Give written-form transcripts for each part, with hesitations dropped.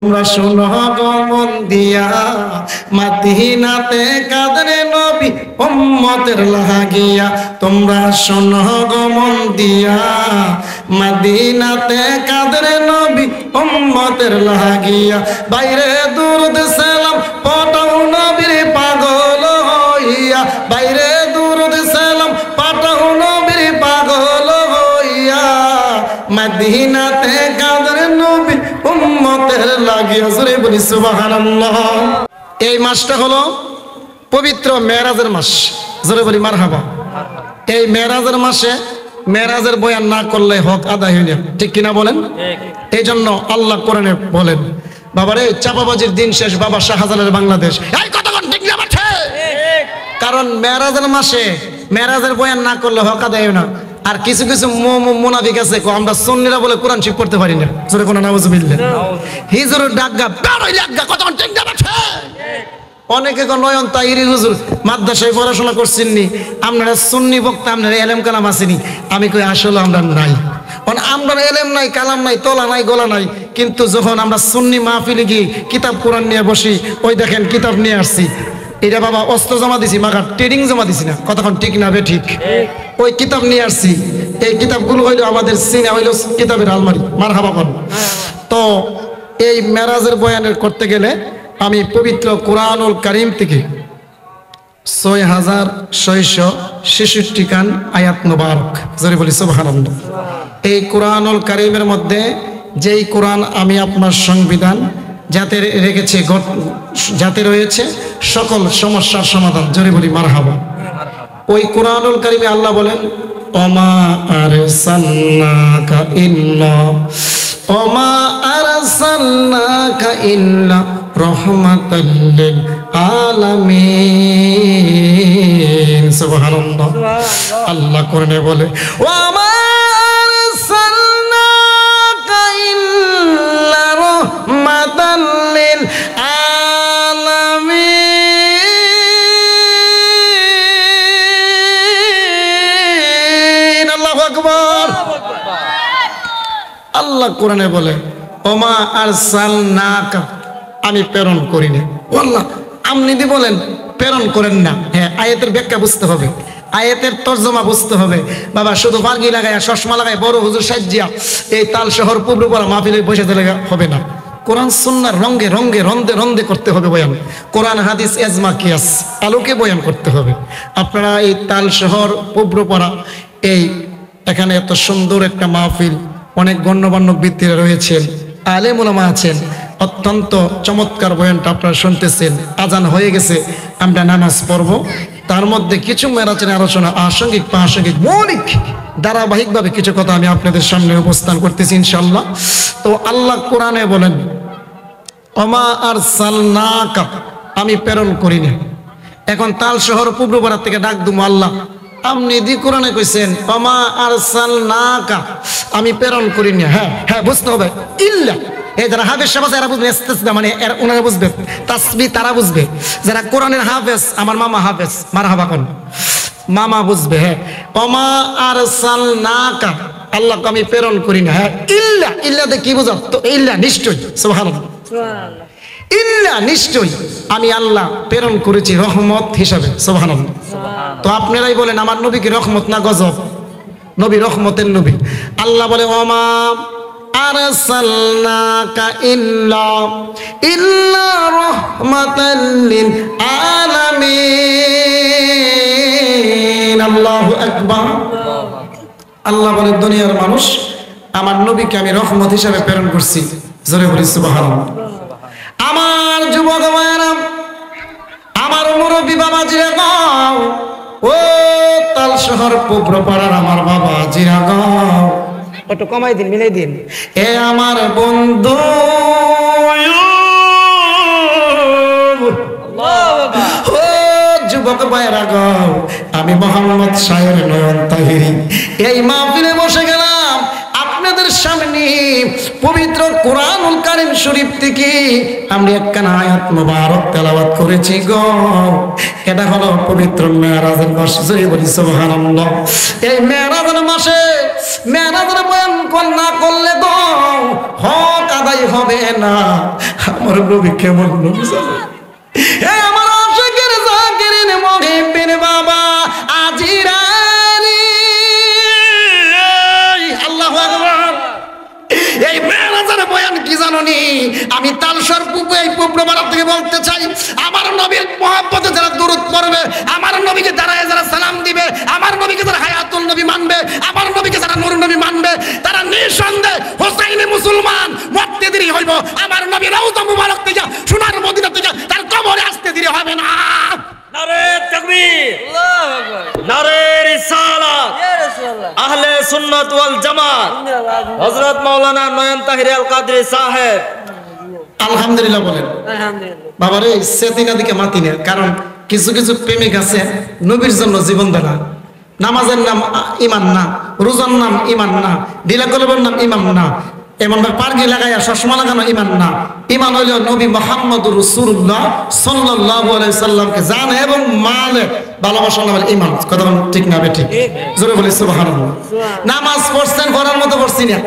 তোমরা শোনো গো মন দিয়া মদিনাতে কাদরে নবী উম্মতের লাগিয়া। তোমরা শোনো গো মন দিয়া মদিনাতে কাদরে নবী উম্মতের লাগিয়া। বাইরে দুরুদ সালাম পাঠাও নবীর পাগল হইয়া। বাইরে দুরুদ সালাম পাঠাও নবীর পাগল হইয়া। মদিনাতে কাদরে নবী উম্মতের লাগিয়া। জোরে বলি সুবহানাল্লাহ। এই মাসটা হলো পবিত্র মেরাজের মাস। জোরে বলি মারহাবা। এই মেরাজের মাসে মেরাজের বয়ান না করলে হক আদায় হইল, ঠিক কিনা বলেন? এই জন্য আল্লাহ কোরআনে বলেন, বাবারে চাপাবাজির দিন শেষ, বাবা শাহজালালের বাংলাদেশ। এই কতক্ষণ ঠিক না বাঠে? কারণ মেরাজের মাসে মেরাজের বয়ান না করলে হক আদায় হয় না। আর কিছু কিছু মুনাফিক আছে, আমরা সুন্নিরা বলে কোরআন শিখ পড়তে পারি না। জোরে কোন নাউজুবিল্লাহ। হিজুর ডাগা বেরোই লাগা কতক্ষণ ঠিক না বাঠে? অনেকে নয়ন তাহিরি হুজুর মাদ্রাসায় পড়াশোনা করছেন নি, আপনারা সুন্নি বক্তা, আপনারা এলেম কালাম আসেনি। আমি কই আসলে আমরা নাই, আমরা এলেম নাই, কালাম নাই, তোলা নাই, গোলা নাই। কিন্তু যখন আমরা সুন্নি মাহফিলে গিয়ে কিতাব কোরআন নিয়ে বসি, ওই দেখেন কিতাব নিয়ে আসছি। এটা বাবা অস্ত্র জমা দিছি, মাগার ট্রেডিং জমা দিছি না। কতক্ষণ ঠিক না বে ঠিক? ওই কিতাব নিয়ে আসছি। এই কিতাবগুলো হইলো আমাদের সিনে হইলো কিতাবের আলমারি। মারহাবা কর। তো এই মেরাজের বয়ানের করতে গেলে আমি পবিত্র কোরআনুল কারীম থেকে ৬৬৬৬ খান আয়াত মুবারক, জোরে বলি সুবহানাল্লাহ। এই কোরআনুল কারীমের মধ্যে যেই কোরআন আমি আপনার সংবিধান যাতে রেখেছে, যাতে রয়েছে সকল সমস্যার সমাধান, জোরে বলি মারহাবা। ওই কোরআনুল কারীমে আল্লাহ বলেন, ওমা আরসালনাকা ইল্লা ওমা আরসালনাকা ইল্লা রাহমাতাল লিল আলামিন। সুবহানাল্লাহ। আল্লাহ কোরআনে বলে, ওমা আরসালনাকা ইল্লা রাহমাতাল লিল আলামিন। আল্লাহু আকবার। আল্লাহ কোরআনে বলে, ওমা আরসালনাকা, আমি প্রেরণ করি না। আল্লাহ আপনি দি বলেন প্রেরণ করেন না। হ্যাঁ, আয়াতের ব্যাখ্যা বুঝতে হবে, আয়াতের তর্জমা বুঝতে হবে। বাবা শুধু বার্গি লাগায়, চশমা লাগায়, বড় হুজুর সাজ্জিয়া এই তাল শহর পুবরুপাড়া মাহফিলে বসে দিলে হবে না। কোরআন সুন্নাহর রঙ্গে রঙ্গে রন্দে রন্দে করতে হবে বয়ান। কোরআন হাদিস এজমা কিয়াস আলোকে বয়ান করতে হবে। আপনারা এই তাল শহর পুবরুপাড়া এই এখানে এত সুন্দর একটা মাহফিল, অনেক গণ্যমান্য ব্যক্তিরা রয়েছেন, আলেম ওলামা আছেন, অত্যন্ত চমৎকার বয়ানটা আপনারা শুনতেছেন। আজান হয়ে গেছে, আমরা নামাজ পড়ব। তার মধ্যে কিছু মেরাজের আলোচনা আসাঙ্গিক প্রাসঙ্গিক মৌলিক ধারাবাহিকভাবে কিছু কথা আমি আপনাদের সামনে উপস্থান করতেছি ইনশাআল্লাহ। তো আল্লাহ কোরআনে বলেন, ওমা আরসালনাকা, আমি প্রেরণ করি না। এখন তাল শহর পূর্বপাড়া থেকে ডাক দুম, আল্লাহ আপনি দি কোরআনে কইছেন ওমা আরসালনাকা, আমি প্রেরণ করি না। হ্যাঁ হ্যাঁ বুঝতে হবে। ইল্লা, এই যারা হাফেজ সাহেব এরা বুঝবে, মানে ওনারা বুঝবে, তাসবিহ তারা বুঝবে। যারা কোরআনের হাফেজ, আমার মামা হাফেজ, মারহাবা কোন মামা বুঝবে। হ্যাঁ, ওমা আরসালনাকা, আল্লাহকে আমি প্রেরণ করি না। হ্যাঁ, ইল্লা, ইল্লাতে কি বুঝাও? তো ইল্লা নিশ্চয়, সুবহানাল্লাহ, ইল্লা নিশ্চয় আমি আল্লাহ প্রেরণ করেছি রহমত হিসাবে, সুবহানাল্লাহ। তো আপনারাই বলেন আমার নবী কি রহমত না গজব? নবী রহমতের নবী। আল্লাহ বলে, ওমা আরসালনাকা ইল্লা রাহমাতাল লিল আলামিন। আল্লাহু আকবার। আল্লাহ বলে, দুনিয়ার মানুষ আমার নবীকে আমি রহমত হিসাবে প্রেরণ করছি। জোরে বলি সুবহানাল্লাহ। আমার যুবক ভাইরা, আমার মুরব্বী বাবাজিরা গাও, ও তাল শহর পূর্বপাড়ার আমার বাবাজিরা গাও, একটু কমাই দিন, মিলাই দিন। এ আমার বন্ধু, ও যুবক ভাইরা গাও, আমি মোহাম্মদ শাহের নয়ন তাহিরি এই মাহফিলে বসে গেলাম আপনাদের সামনে পবিত্র কোরআনুল কারীম শরীফ থেকে আমরা একখানা আয়াত মুবারক তেলাওয়াত করেছি গো। এটা হলো পবিত্র মেরাজের মাস, জোরে বলি সুবহানাল্লাহ। এই মেরাজের মাসে মেরাজের বয়ান না করলে গো হক আদায় হবে না। আমার নবী কেমন নবী জানেন? এই আমার আশিকের জাকিরিন মুহিব্বিন বাবা আজিরানি, আল্লাহু আকবার। এই মেরাজের বয়ান কি জানোনি? আমি তালসর পূর্বে এই পূর্ববাড়া থেকে বলতে চাই, আমার নবীর মহব্বতে যারা দুরূদ পড়বে, আমার নবীকে দাঁড়ায় যারা সালাম দিবে, আমার নবীকে যারা হায়াতুল নবী মানবে, আমার নবীকে যারা নূর নবী মানবে, তারা নিঃসন্দেহে হোসাইনি মুসলমান। মরতে দেরি হইব, আমার নবী রওজা মুবারক থেকে সোনার মদিনা থেকে তার কবরে আসতে দেরি হবে না। নারে তাকবীর, আল্লাহু আকবার, নারে রিসালাত, ইয়া রাসূলুল্লাহ, আহলে সুন্নাত ওয়াল জামাত, হযরত মাওলানা নয়ন তাহির আল কাদরি সাহেব। আলহামদুলিল্লাহ বলেন। আলহামদুলিল্লাহ। বাবারে সেদিনা দিকে মাতি না, কারণ কিছু কিছু প্রেমিক আছে নবীর জন্য জীবন দেনা। নামাজের নাম ইমান না, রোজার নাম ইমান না, দিলা কলবের নাম ইমান না, এমন পার্গি লাগাইয়া চশমা লাগানো ইমান না। ইমান হইল নবী মুহাম্মদুর রাসূলুল্লাহ সাল্লাল্লাহু আলাইহি সাল্লামকে জানে এবং মানে ভালোবাসা নাম ইমান। কথা ঠিক না বেঠিক? জোরে বলি সুবহানাল্লাহ। নামাজ পড়ছেন পড়ার মতো পড়ছি না,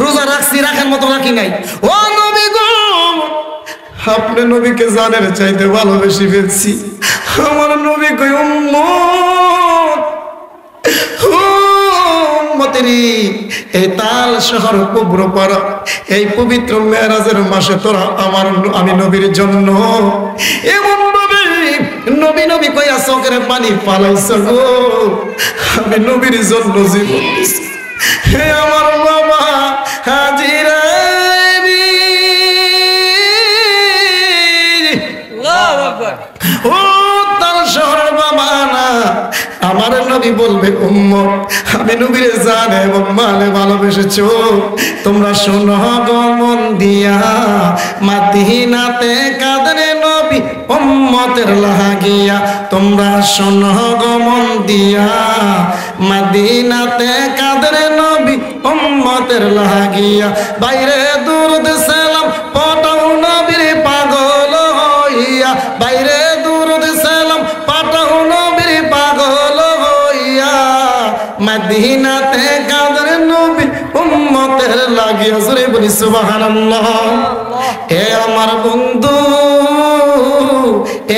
রোজা রাখছি রাখার মতো রাখি নাই। ও নবী গো, আপনি নবীকে জানের চাইতে ভালোবেসে ফেলছি। আমার নবী কই উম্মত, উম্মতেরি, এই তাল শহর কুব্র পাড়া এই পবিত্র মেরাজের মাসে তোরা আমি নবীর জন্য এমন নবী নবী কইয়া চোখের পানি পালাইছ গো। আমি নবীর জন্য জীবন দিছি। হে আমার বাবা হাজিরা, ও তার শহরের বাবা না, আমার নবী বলবে উম্মত, আমি নবীর জানে এবং মানে ভালোবেসেছো। তোমরা শোনো গো মন দিয়া, মদিনাতে কাঁদরে নবী উম্মতের লাগিয়া। তোমরা শোনো গো মন দিয়া, মদিনাতে কাঁদরে নবী উম্মতের লাগিয়া। বাইরে দুরুদ সালাম পাঠাও নবীর পাগল হইয়া, বাইরে দুরুদ সালাম পাঠাও নবীর পাগল হইয়া। মদিনাতে কাঁদরে নবী উম্মতের লাগিয়া। জোরে বলি সুবহানাল্লাহ। এ আমার বন্ধু,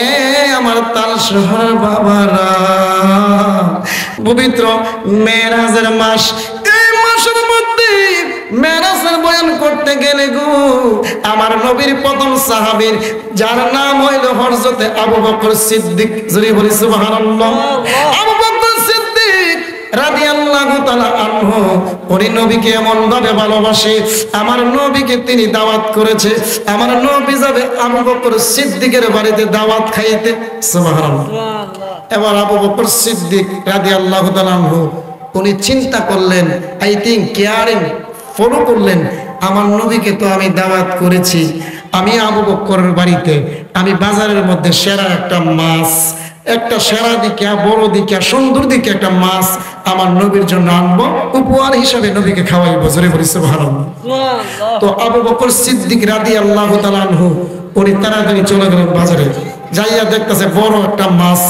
এ আমার তাল শহর বাবারা, পবিত্র মেরাজের মাস, এই মাসের মধ্যে মেরাজের বয়ান করতে গেলে গো, আমার নবীর প্রথম সাহাবীর যার নাম হইল হযরতে আবু বকর সিদ্দিক। জোরে বলি সুবহানাল্লাহ। আবু বকর সিদ্দিক রাদিয়াল্লাহু তাআলা আনহু, উনি নবীকে এমন ভাবে ভালোবাসে, আমার নবীকে তিনি দাওয়াত করেছে। আমার নবী যাবে আবু বকর সিদ্দিকের বাড়িতে দাওয়াত খাইতে। সুবহানাল্লাহ। এবার আবু বকর সিদ্দিক রাদিয়াল্লাহু তাআলা আনহু উনি চিন্তা করলেন, আই থিংক কেয়ারিং ফলো করলেন, আমার নবীকে তো আমি দাওয়াত করেছি, আমি আবু বকরের বাড়িতে আমি বাজারের মধ্যে সেরা একটা মাছ, একটা সেরা দিকে বড় দিকে সুন্দর দিকে একটা মাছ আমার নবীর জন্য আনবো, উপহার হিসাবে নবীকে খাওয়াইবো। জোরে বলি সুবহানাল্লাহ। তো আবু বকর সিদ্দিক রাদিয়াল্লাহু তাআলা আনহু উনি তাড়াতাড়ি চলে গেলেন বাজারে, যাইয়া দেখতেছে বড় একটা মাছ,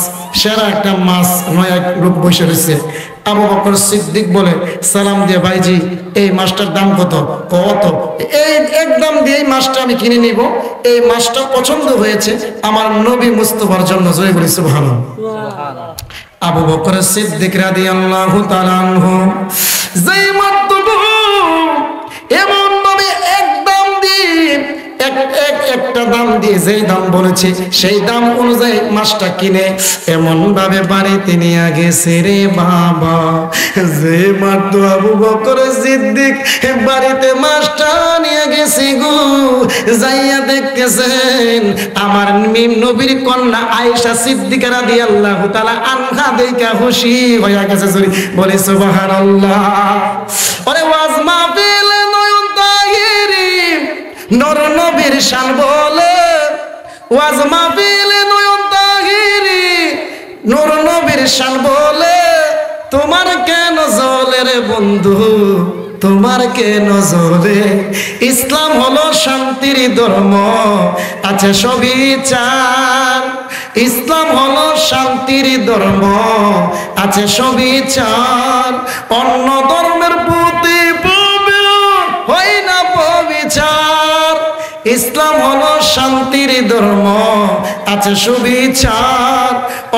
সেরা একটা মাছ, নয় এক লোক বসে রয়েছে। আবু বকর সিদ্দিক বলে সালাম দিয়ে, ভাইজি এই মাছটার দাম কত? কত? এই একদম দিয়ে এই মাছটা আমি কিনে নিব, এই মাছটা পছন্দ হয়েছে আমার নবী মুস্তাফার জন্য। জয় বলি সুবহানাল্লাহ। আবু বকর সিদ্দিক রাদিয়াল্লাহু তাআলা আনহু যেই মাত্র এমন ভাবে একদম দিয়ে একটা দাম দিয়ে যেই দাম বলেছে সেই দাম অনুযায়ী মাছটা কিনে এমন ভাবে বাড়িতে নিয়ে গেছে রে বাবা। যে মাত্র আবু বকর সিদ্দিক বাড়িতে মাছটা নিয়ে গেছে গো, যাইয়া দেখতেছেন আমার নবীর কন্যা আয়েশা সিদ্দিকা রাদিয়াল্লাহু তাআলা আনহা দেখা খুশি হয়ে গেছে। বলে সুবহানাল্লাহ। ওরে ওয়াজ মাহফিল নয়ন তাহিরি নর নবীর শান বলে, ওয়াজ মাহফিল নয়ন তাহিরি নর নবীর শান বলে, তোমার কেন জ্বলে রে বন্ধু, তোমার কেন জ্বলে? ইসলাম হলো শান্তির ধর্ম, আছে সবিচার। ইসলাম হলো শান্তির ধর্ম, আছে সবিচার। অন্য ধর্মের প্রতি হয় না পবিচার। ইসলাম হলো শান্তির ধর্ম, আছে সুবিচার,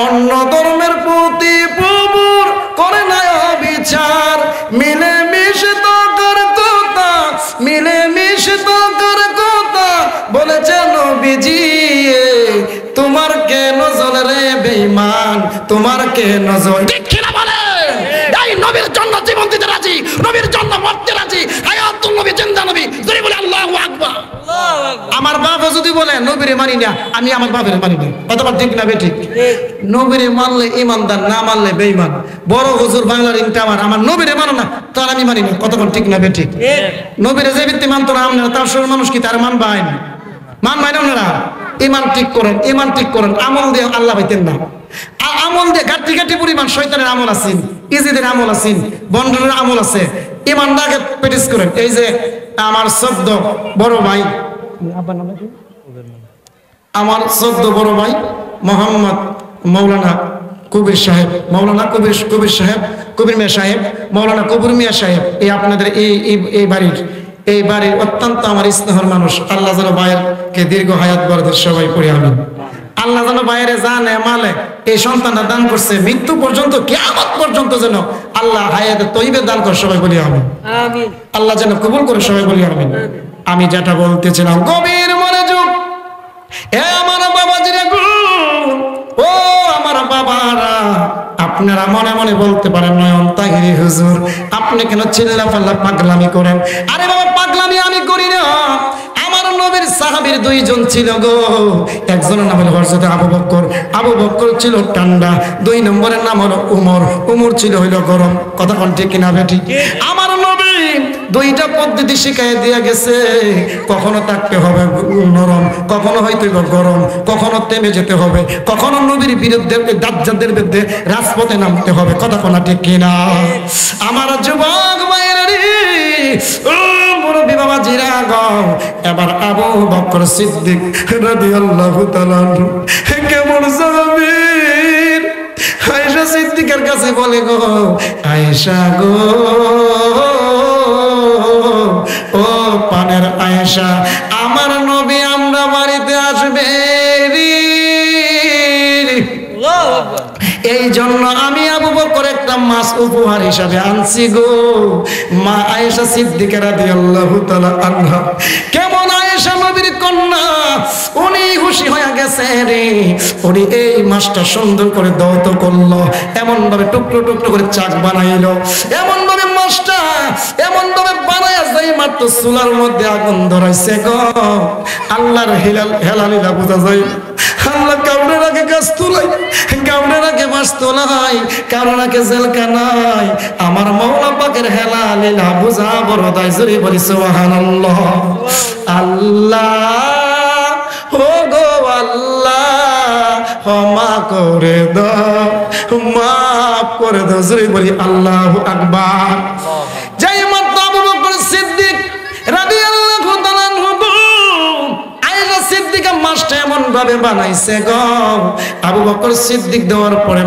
অন্য ধর্মের প্রতি প্রভুর করে না বিচার। মিলে মিশে থাকার কথা, মিলে মিশে থাকার কথা বলেছে নবীজি। তোমার কেন জ্বলে রে বেঈমান, তোমার কেন জ্বলে? ঠিক কিনা বলে? এই নবীর জন্য জীবন দিতে রাজি, নবীর জন্য মরতে রাজি। হায়াতুন নবী, জিন্দা নবী। যদি বলে আল্লাহু আকবার। আমার বাবা যদি বলে নবীরে মানি না, আমি আমার বাবার মানি না। অথবা ঠিক না বেঠিক? নবীরে মানলে ইমানদার, না মানলে বেঈমান। বড় হুজুর বাংলার ইনটামার, আমার নবীরে মানো না, তার আমি মানি না। কতক্ষণ ঠিক না বেঠিক? নবীরে যে ব্যক্তি মানতো না আপনারা, তার সব মানুষ কি তার মানবেন? মানবেন আপনারা? ইমান ঠিক করেন, ইমান ঠিক করেন। আমল দিয়ে আল্লাহ পাইতেন না। আমল দিয়ে ঘাটি ঘাটি পরিমাণ শয়তানের আমল আছেন, ইজিদের আমল আছেন, বন্ডনের আমল আছে। ইমানটাকে প্র্যাকটিস করেন। এই যে আমার সদ্য বড় ভাই, আমার সদ্য বড় ভাই মোহাম্মদ মৌলানা কবির সাহেব, মৌলানা কবির সাহেব, কবির মিয়া সাহেব, মৌলানা কবির মিয়া সাহেব, এই আপনাদের এই বাড়ির অত্যন্ত আমার স্নেহর মানুষ। আল্লাহ যেন ভাইয়েরকে দীর্ঘ হায়াত বরকত সবাই পড়ি আমিন। আল্লাহ যেন বাইরে জানে মালে এই সন্তানটা দান করছে, মৃত্যু পর্যন্ত, কিয়ামত পর্যন্ত যেন আল্লাহ হায়াতে তৈবে দান করে সবাই বলি আমিন। আল্লাহ যেন কবুল করে সবাই বলি আমিন। আমি যেটা বলতেছিলাম, গভীর মনোযোগ। এ আমার বাবাজিরা গো, ও আমার বাবারা, আপনারা মনে মনে বলতে পারেন নয়ন তাহিরি হুজুর আপনি কেন চিল্লা পাল্লা পাগলামি করেন? আরে বাবা, পাগলামি আমি করি না। আমার নবীর সাহাবীর দুইজন ছিল গো। একজনের নাম হলো হযরত আবু বকর। আবু বকর ছিল ঠান্ডা। দুই নম্বরের নাম হলো উমর। উমর ছিল হইল গরম। কথা কোন ঠিক কিনা বেটি? আমার নবী দুইটা পদ্ধতি শিখাই দিয়া গেছে। কখনো থাকতে হবে নরম, কখনো হয়তো গরম, কখনো থেমে যেতে হবে, কখনো নবীর বিরুদ্ধে দাজ্জালদের বিরুদ্ধে রাজপথে নামতে হবে। কথা কোনা ঠিক কিনা? আমার যুবক ভাইরা রে, ও মুরব্বি বাবাজিরা গো, এবার আবু বকর সিদ্দিক রাদিয়াল্লাহু তাআলা কেমন সাহাবীর আয়েশা সিদ্দিকের কাছে বলে গো, আয়েশা গো, ও পানের আয়েশা, আমার নবী আমরা বাড়িতে আসবে, এই জন্য আমি আবু বকর একটা মাছ উপহার হিসাবে আনছি গো। মা আয়েশা সিদ্দিকা রাদিয়াল্লাহু তাআলা আনহা, কেমন আয়েশা নবীর কন্যা, উনি খুশি হয়ে গেছে রে। উনি এই মাছটা সুন্দর করে দৌত করলো, এমন ভাবে টুকরো টুকরো করে চাক বানাইলো, এমন ভাবে মাছটা এমন ভাবে বানায়া যায় মাত্র চুলার মধ্যে আগুন ধরাইছে গো। আল্লাহর হেলালিলা বোঝা যায়। আল্লাহ কাউরে রাখে গাছ তোলাই, কাউরে রাখে মাছ তোলাই, কারো রাখে জেলখানায়। আমার মওলা পাকের হেলালিলা বোঝা বড় দায়। জোরে বলি সুবহানাল্লাহ। আল্লাহ ও গো আল্লাহ, ক্ষমা করে দাও, মাফ করে দাও। জোরে বলি আল্লাহু আকবার। যাই মাত্র আবু বকর সিদ্দিক রাদিয়াল্লাহু তাআলা আনহু আয়েশা সিদ্দিকা মাছটা এমন ভাবে বানাইছে গো। আবু বকর সিদ্দিক দেওয়ার পরে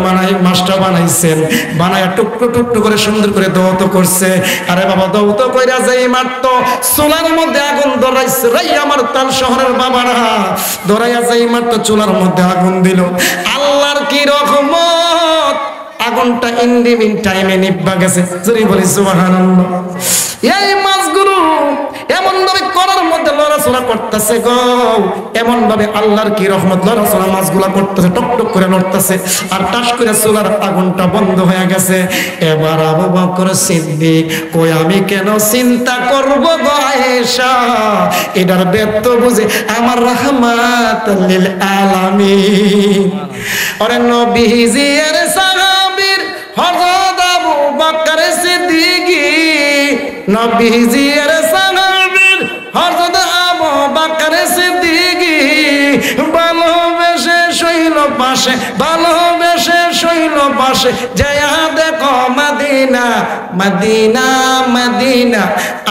মাছটা বানাইছেন, বানায়া টুকরো টুকরো করে সুন্দর করে দৌত করছে। আরে বাবা, দৌত কইরা যাই মাত্র চুলার মধ্যে আগুন ধরাইছে। রাই আমার তাল শহরের বাবারা, ধরাইয়া যাই মাত্র চুলার মধ্যে আগুন দিল। আল্লাহর কি রহমত, আগুনটা ইন টাইমে নিভা গেছে। যদি বলি সুবহানাল্লাহ। এই মাছগুলো এমন ভাবে করার মধ্যে লড়াচড়া করতেছে গো, এমন ভাবে আল্লাহর কি রহমত, লড়াচড়া মাছগুলা করতেছে, টক টক করে লড়তেছে, আর টাস করে চুলার আগুনটা বন্ধ হয়ে গেছে। এবার আবু বকর সিদ্দিক কই, আমি কেন চিন্তা করব গো আয়েশা, এটার ব্যর্থ বুঝে আমার রাহমাত লিল আলামিন। ওরে নবীজি এর সাহাবীর হযরত আবু বকর সিদ্দিক, নবীজি এর সাহাবীর হযরত আবু বকর সিদ্দিক, ভালোবেসে শৈল পাশে, ভালোবেসে শৈল পাশে, যায়া দেখো মদিনা, মদিনা মদিনা,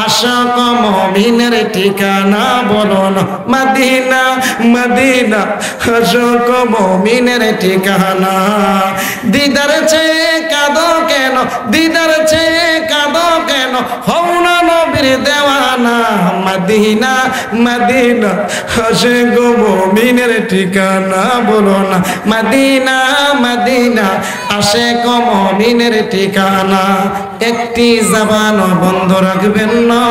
আশাক মুমিনের ঠিকানা, বলো না মদিনা মদিনা, আশাক মুমিনের ঠিকানা। দিদার চেয়ে কাঁদো কেন, দিদার চেয়ে কাঁদো কেন, কেন হও না নবীর দেওয়ানা মদিনা মদিনা হাসে গো মুমিনের ঠিকানা বলো না মদিনা মদিনা আসে গো মুমিনের ঠিকানা একটি জবান বন্ধ রাখবেন না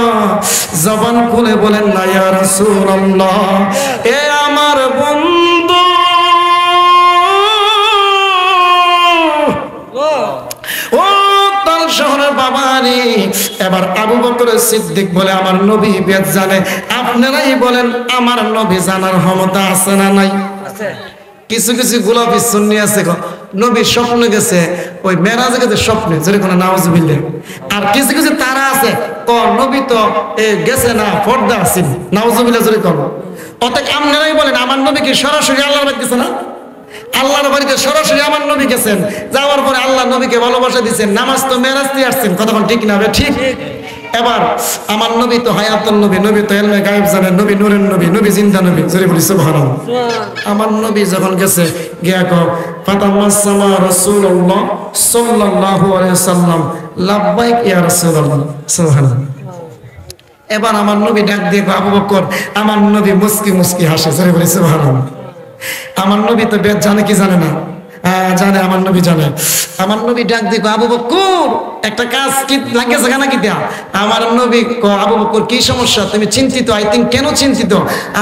জবান খুলে বলেন না ইয়া রাসূলুল্লাহ এ আমার বন্ধু ও তাল শহরের বাবারে এবার আবু বকর সিদ্দিক বলে আমার নবী বেদ জানে আপনারাই বলেন আমার নবী জানার ক্ষমতা আছে না নাই আছে কিছু কিছু গোলাপি সুন্নি আছে নবী স্বপ্নে গেছে ওই মেরাজে গেছে স্বপ্নে যদি কোনো নাউজুবিল্লাহ আর কিছু কিছু তারা আছে নবী তো গেছে না পর্দা আছে নাউজুবিল্লাহ যদি কোন অতএব আপনারাই বলেন আমার নবী কি সরাসরি আল্লাহর বাড়ি গেছে না আল্লাহর বাড়িতে সরাসরি আমার নবী গেছেন যাওয়ার পরে আল্লাহ নবীকে ভালোবাসা দিয়েছেন নামাজ তো মেরাজ দিয়ে আসছেন কতক্ষণ ঠিক না ঠিক এবার আমার নবী তো হায়াতুন নবী নবী তো ইলমে গায়েব জানেন নবী নূরের নবী নবী জিন্দা নবী জোরে বলি সুবহানাল্লাহ আমার নবী যখন গেছে গিয়া কও ফাতামাসসামা রাসূলুল্লাহ সাল্লাল্লাহু আলাইহি সাল্লাম লাব্বাইক ইয়া রাসূলুল্লাহ সুবহানাল্লাহ এবার আমার নবী ডাক দিয়ে আবু বকর আমার নবী মুস্কি মুস্কি হাসে জোরে বলি সুবহানাল্লাহ আমার নবী তো বেদ জানে কি জানে না জানে আমার নবী জানে আমার নবী ডাক দিক আবু বকর একটা কাজ কি লাগেছে কেন কি দেয়া আমার নবী আবু বকর কি সমস্যা তুমি চিন্তিত আই থিঙ্ক কেন চিন্তিত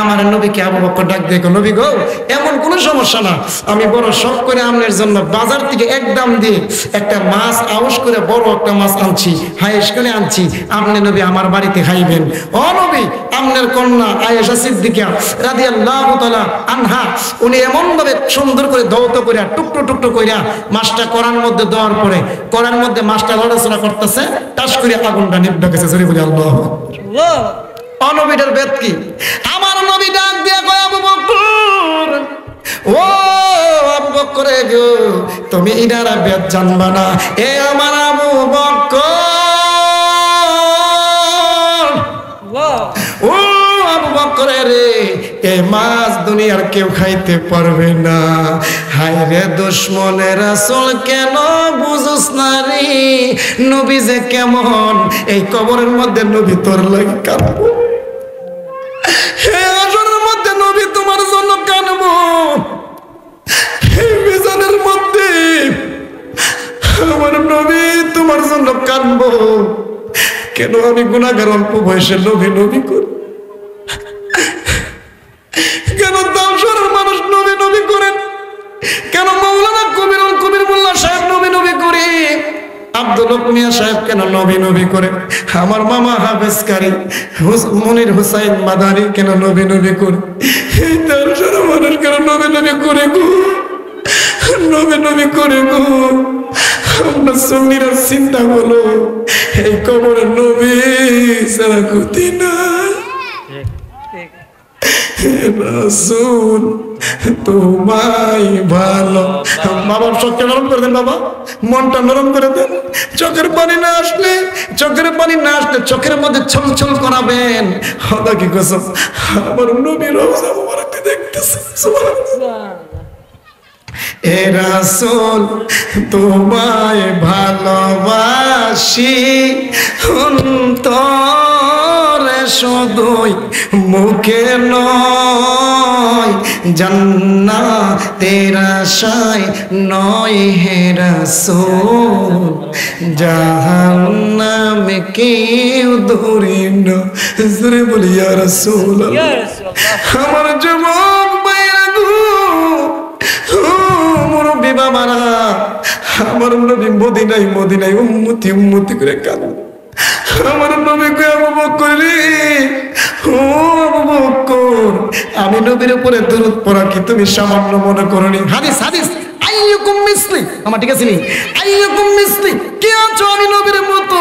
আমার নবীকে আবু বকর ডাক দিয়ে নবী গো এমন কোনো সমস্যা না আমি বড় শখ করে আপনার জন্য বাজার থেকে একদম দিয়ে একটা মাছ আউশ করে বড় একটা মাছ আনছি হাইস করে আনছি আপনি নবী আমার বাড়িতে খাইবেন ও নবী আপনার কন্যা আয়েশা সিদ্দিকা রাদিয়াল্লাহু তাআলা আনহা উনি এমন ভাবে সুন্দর করে দৌত করে টুকটো টুকটো কইরা মাছটা করার মধ্যে দেওয়ার পরে করার মধ্যে মাছটা লড়াচড়া করতেছে টাস করে আগুনটা নিভে গেছে জোরে বলি আল্লাহু আকবার অনবীটার বেদ কি আমার নবী ডাক দিয়া কয় আবু বকর ও আবু বকর গো তুমি ইনারা বেদ জানবা না এ আমার আবু বকর ও আবু বকর রে এ মাছ দুনিয়ার কেউ খাইতে পারবে না হায় রে দুশমনের রাসূল কেন বুঝুস না রে নবী যে কেমন এই কবরের মধ্যে নবী তোর লাগি কাঁদবো হে আসরের মধ্যে নবী তোমার জন্য কাঁদবো এই মিজানের মধ্যে আমার নবী তোমার জন্য কাঁদবো কেন আমি গুনাহগার অল্প বয়সে নবী নবী করি কেন দামশরের মানুষ নবী নবী করেন কেন মাওলানা কবির মোল্লা সাহেব নবী নবী করে আব্দুল হক মিয়া সাহেব কেন নবী নবী করে আমার মামা হাফেজ কারি মনির হুসাইন মাদারি কেন নবী নবী করে এই দামশরের মানুষ কেন নবী নবী করে গো নবী নবী করে গো আমরা সুন্নিরা চিন্তা বলো এই কবরে নবী সারা গতি নাই রাসূল তোমায় ভালো বাবার চোখটা নরম করে দেন বাবা মনটা নরম করে দেন চোখের পানি না আসলে চোখের মধ্যে ছলছল করাবেন হদা কি কসম আমার নবীর রওজা মুবারক দেখতেছে সুবহানাল্লাহ এ রাসূল তোমায় ভালোবাসি অন্তরে শুধুই মুখে নয় জান্নাতের আশায় নয় হে রাসূল জাহান্নামে কেউ ধরে না জোরে বলি ইয়া রাসূলুল্লাহ আমার যুবক ভাইরা গো মুরব্বি বাবারা আমার নবী মদিনায় উম্মতি করে কাঁদে আমার নবী কই আবু বকর রে ও আবু বকর আমি নবীর উপরে দরুদ পড়া কি তুমি সামান্য মনে করনি হাদিস আইয়ুকুম মিসলি আমার ঠিক আছে নি আইয়ুকুম মিসলি কে আছো আমি নবীর মতো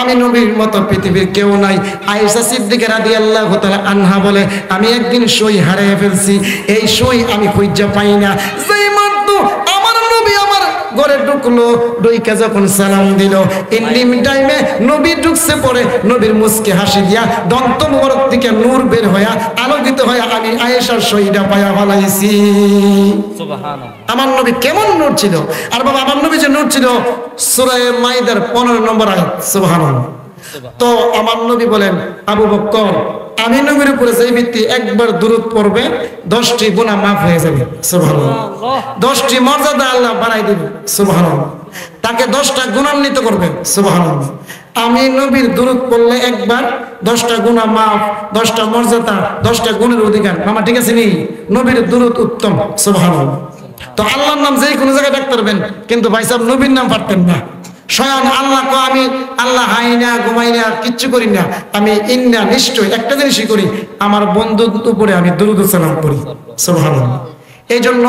আমি নবীর মতো পৃথিবীর কেউ নাই আয়েশা সিদ্দিকা রাদিয়াল্লাহু তাআলা আনহা বলে আমি একদিন সই হারিয়ে ফেলছি এই সই আমি খুঁজে পাই না যেই মাত্র আমার নবী আমার ঘরে ঢুকলো ডইকা যখন সালাম দিল ইন্ডিম টাইমে নবী ঢুকছে পরে নবীর মুস্কি হাসি দিয়া দন্ত মোবারক থেকে নূর বের হইয়া আলোকিত হইয়া আমি আয়েশার সইটা পায়া ফলাইছি সুবহানাল্লাহ আমার নবী কেমন নূর ছিল আর বাবা আমার নবী যে নূর ছিল সূরা মাইদার 15 নম্বর আয়াত সুবহানাল্লাহ তো আমার নবী বলেন, আবু বকর, আমি নবীর উপরে যে ব্যক্তি একবার দুরূদ পড়বে 10টি গুনাহ মাফ হয়ে যাবে। সুবহানাল্লাহ। 10টি মর্যাদা আল্লাহ বাড়াই দিবে। সুবহানাল্লাহ। তাকে 10টা গুণান্বিত করবে। সুবহানাল্লাহ। আমি নবীর দুরূদ পড়লে একবার 10টা গুনাহ মাফ, 10টা মর্যাদা, 10টা গুণের অধিকার। মামা ঠিক আছে নি? নবীর দুরূদ উত্তম। সুবহানাল্লাহ। তো আল্লাহর নাম যেই কোনো জায়গায় ডাকতে পারবেন, কিন্তু ভাই সাহেব নবীর নাম পারতেন না। স্বয়ং আল্লাহ কো, আমি আল্লাহ হাই না ঘুমাই না কিচ্ছু করি না, আমি ইন্না নিশ্চয় একটা জিনিসই করি, আমার বন্ধুর উপরে আমি দুরূদ সালাম পড়ি। সুবহানাল্লাহ। এই জন্য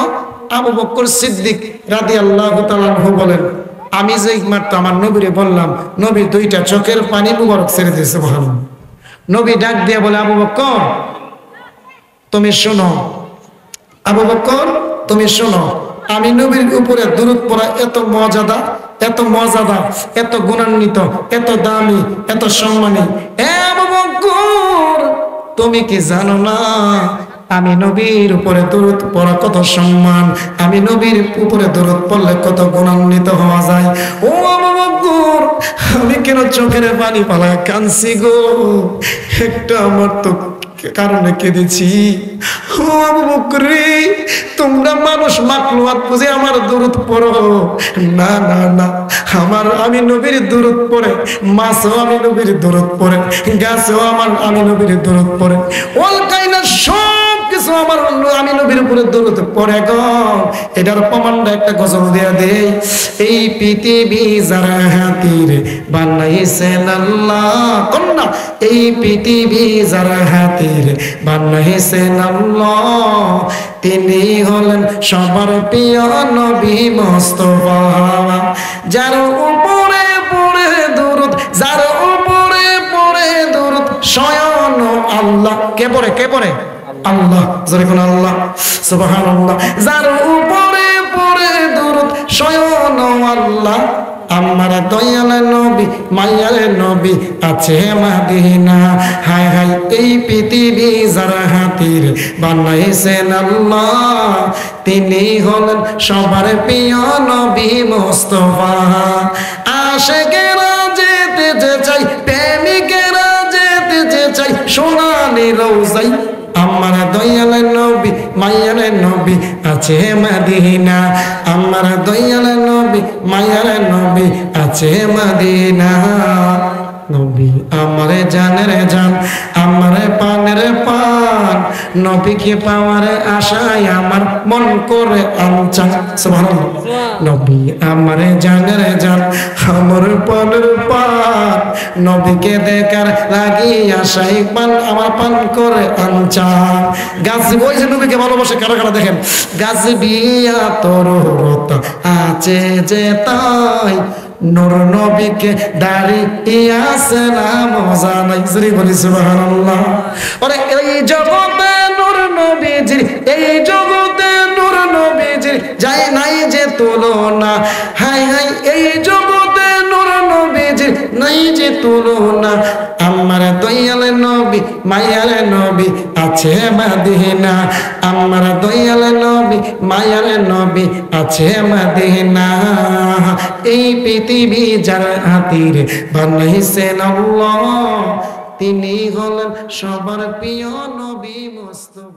আবু বকর সিদ্দিক রাদিয়াল্লাহু তাআলা আনহু বলেন, আমি যে মাত্র আমার নবীরে বললাম, নবী 2টা চোখের পানি মুবারক ছেড়ে দিয়েছে। সুবহানাল্লাহ। নবী ডাক দিয়ে বলে, আবু বকর তুমি শোনো, আবু বকর তুমি শোনো, আমি নবীর উপরে দুরূদ পড়া এত মর্যাদা, এত মর্যাদা, এত গুণান্বিত, এত দামি, এত সম্মানী। আবু বকর তুমি কি জানো না আমি নবীর উপরে দুরূদ পড়া কত সম্মান, আমি নবীর উপরে দুরূদ পড়লে কত গুণান্বিত হওয়া যায়। ও আবু বকর, আমি কেন চোখের পানি পালায় কাঁদছি গো, একটা আমার তো কারণে কেঁদেছি। ও আবু বকর, তোমরা মানুষ মাখলুকাত বুঝে আমার দুরূদ পড়ো না, না না, আমি নবীর দুরূদ পড়ে, মাছও আমি নবীর দুরূদ পড়ে, গাছও আমি নবীর দুরূদ পড়ে, ওল কাইনা সব কিছু আমার আমি নবীর উপরে দুরূদ পড়ে গো। এটার প্রমাণটা একটা গজল দেয়া দেই। এই পৃথিবী যারা হাতির বানাইছেন আল্লাহ, কন্যা এই পৃথিবী যারা হাতির বানাইছেন আল্লাহ, তিনি হলেন সবার প্রিয় নবী মুস্তাফা। যার উপরে পড়ে দুরূদ, যার উপরে পড়ে দুরূদ স্বয়ং আল্লাহ। কে পড়ে? কে পড়ে? আল্লাহ। জোরে কোন আল্লাহ। সুবহানাল্লাহ। যার উপরে পড়ে দুরূদ স্বয়ং আল্লাহ, আমার দয়াল নবী মায়ার নবী আছে মদিনা। হায় হায় এই পৃথিবী যারা হাতির বানাইছেন আল্লাহ, তিনি হলেন সবার প্রিয় নবী মুস্তাফা। আশিকেরা যেতে চাই, প্রেমিকেরা যেতে চাই সোনালি রওজায়, আমার দয়াল নবী মায়ার নবী আছে মদিনা, আমার দয়াল নবী মায়ার নবী আছে মদিনা। নবী আমার জানের জান, আমার পানের পান, নবীকে পাওয়ার আশায় আমার মন করে আনচান। সুবহানাল্লাহ। নবী আমার জানের জান, আমার পানের পান, নবীকে দেখার লাগি আশায় পান আমার পান করে আনচান। গাছি বইছে নবীকে ভালোবাসে কারা কারা দেখেন। গাছি বিয়া তোর রতা আছে যে তাই, নূর নবীকে দাঁড়িয়ে আছে না মজা নাই। শ্রী বলি সুবহানাল্লাহ। ওরে এই জগতে নূর নবীজির, এই জগতে নূর নবীজির যায় নাই যে তুলনা। হায় হায় এই জগতে নূর নবীজির নাই যে তুলনা, আমার দয়াল নবী মায়ার নবী আছে মদিনা, আমার দয়াল নবী মায়ার নবী আছে মদিনা। এই পৃথিবী যার হাতির বানাইছেন আল্লাহ, তিনি হলেন সবার প্রিয় নবী মুস্তাফা।